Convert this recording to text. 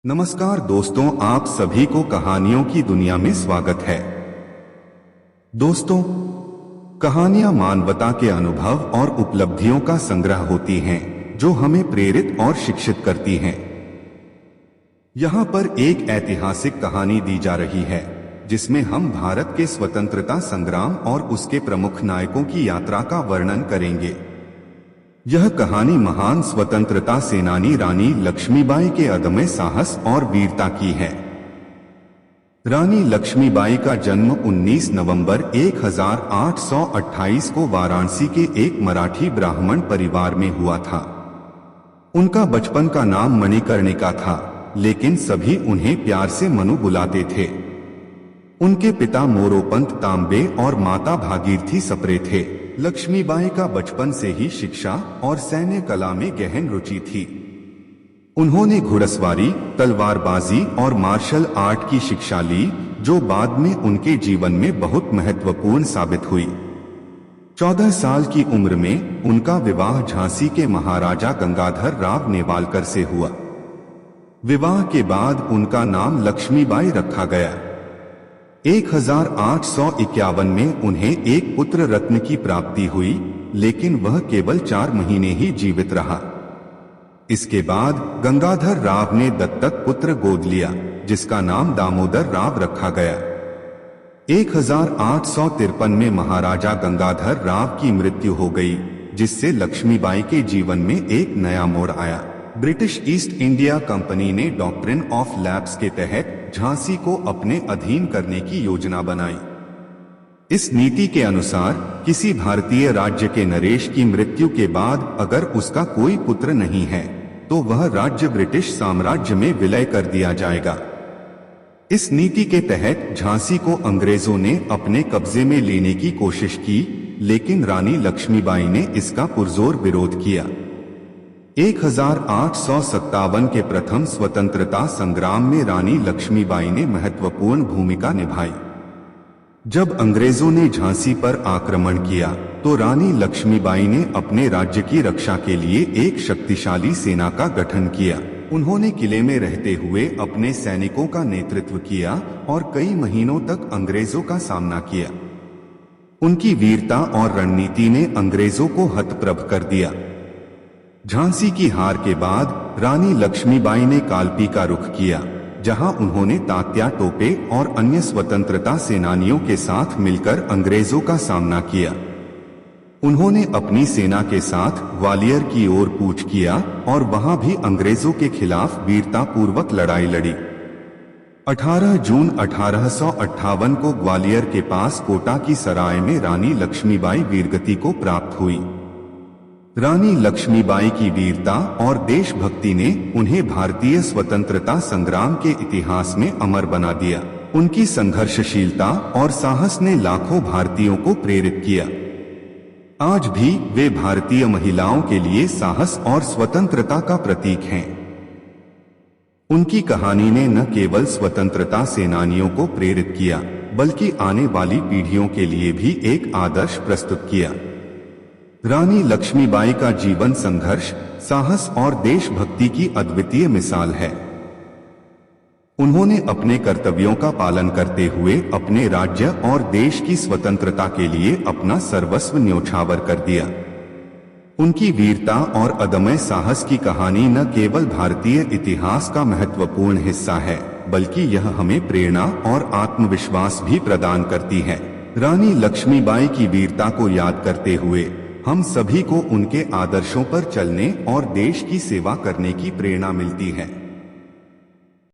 नमस्कार दोस्तों, आप सभी को कहानियों की दुनिया में स्वागत है। दोस्तों, कहानियां मानवता के अनुभव और उपलब्धियों का संग्रह होती हैं, जो हमें प्रेरित और शिक्षित करती हैं। यहाँ पर एक ऐतिहासिक कहानी दी जा रही है, जिसमें हम भारत के स्वतंत्रता संग्राम और उसके प्रमुख नायकों की यात्रा का वर्णन करेंगे। यह कहानी महान स्वतंत्रता सेनानी रानी लक्ष्मीबाई के अदम्य साहस और वीरता की है। रानी लक्ष्मीबाई का जन्म 19 नवंबर 1828 को वाराणसी के एक मराठी ब्राह्मण परिवार में हुआ था। उनका बचपन का नाम मणिकर्णिका था, लेकिन सभी उन्हें प्यार से मनु बुलाते थे। उनके पिता मोरोपंत तांबे और माता भागीरथी सप्रे थे। लक्ष्मीबाई का बचपन से ही शिक्षा और सैन्य कला में गहन रुचि थी। उन्होंने घुड़सवारी, तलवारबाजी और मार्शल आर्ट की शिक्षा ली, जो बाद में उनके जीवन में बहुत महत्वपूर्ण साबित हुई। 14 साल की उम्र में उनका विवाह झांसी के महाराजा गंगाधर राव नेवालकर से हुआ। विवाह के बाद उनका नाम लक्ष्मीबाई रखा गया। 1851 में उन्हें एक पुत्र रत्न की प्राप्ति हुई, लेकिन वह केवल 4 महीने ही जीवित रहा। इसके बाद गंगाधर राव ने दत्तक पुत्र गोद लिया, जिसका नाम दामोदर राव रखा गया। 1853 में महाराजा गंगाधर राव की मृत्यु हो गई, जिससे लक्ष्मीबाई के जीवन में एक नया मोड़ आया। ब्रिटिश ईस्ट इंडिया कंपनी ने डॉक्ट्रिन ऑफ लैप्स के तहत झांसी को अपने अधीन करने की योजना बनाई। इस नीति के अनुसार किसी भारतीय राज्य के नरेश की मृत्यु के बाद अगर उसका कोई पुत्र नहीं है, तो वह राज्य ब्रिटिश साम्राज्य में विलय कर दिया जाएगा। इस नीति के तहत झांसी को अंग्रेजों ने अपने कब्जे में लेने की कोशिश की, लेकिन रानी लक्ष्मीबाई ने इसका पुरजोर विरोध किया। 1857 के प्रथम स्वतंत्रता संग्राम में रानी लक्ष्मीबाई ने महत्वपूर्ण भूमिका निभाई। जब अंग्रेजों ने झांसी पर आक्रमण किया, तो रानी लक्ष्मीबाई ने अपने राज्य की रक्षा के लिए एक शक्तिशाली सेना का गठन किया। उन्होंने किले में रहते हुए अपने सैनिकों का नेतृत्व किया और कई महीनों तक अंग्रेजों का सामना किया। उनकी वीरता और रणनीति ने अंग्रेजों को हतप्रभ कर दिया। झांसी की हार के बाद रानी लक्ष्मीबाई ने कालपी का रुख किया, जहां उन्होंने तात्या टोपे और अन्य स्वतंत्रता सेनानियों के साथ मिलकर अंग्रेजों का सामना किया। उन्होंने अपनी सेना के साथ ग्वालियर की ओर कूच किया और वहां भी अंग्रेजों के खिलाफ वीरतापूर्वक लड़ाई लड़ी। 18 जून 1858 को ग्वालियर के पास कोटा की सराय में रानी लक्ष्मीबाई वीरगति को प्राप्त हुई। रानी लक्ष्मीबाई की वीरता और देशभक्ति ने उन्हें भारतीय स्वतंत्रता संग्राम के इतिहास में अमर बना दिया। उनकी संघर्षशीलता और साहस ने लाखों भारतीयों को प्रेरित किया। आज भी वे भारतीय महिलाओं के लिए साहस और स्वतंत्रता का प्रतीक हैं। उनकी कहानी ने न केवल स्वतंत्रता सेनानियों को प्रेरित किया, बल्कि आने वाली पीढ़ियों के लिए भी एक आदर्श प्रस्तुत किया। रानी लक्ष्मीबाई का जीवन संघर्ष, साहस और देशभक्ति की अद्वितीय मिसाल है। उन्होंने अपने कर्तव्यों का पालन करते हुए अपने राज्य और देश की स्वतंत्रता के लिए अपना सर्वस्व न्योछावर कर दिया। उनकी वीरता और अदम्य साहस की कहानी न केवल भारतीय इतिहास का महत्वपूर्ण हिस्सा है, बल्कि यह हमें प्रेरणा और आत्मविश्वास भी प्रदान करती है। रानी लक्ष्मीबाई की वीरता को याद करते हुए हम सभी को उनके आदर्शों पर चलने और देश की सेवा करने की प्रेरणा मिलती है।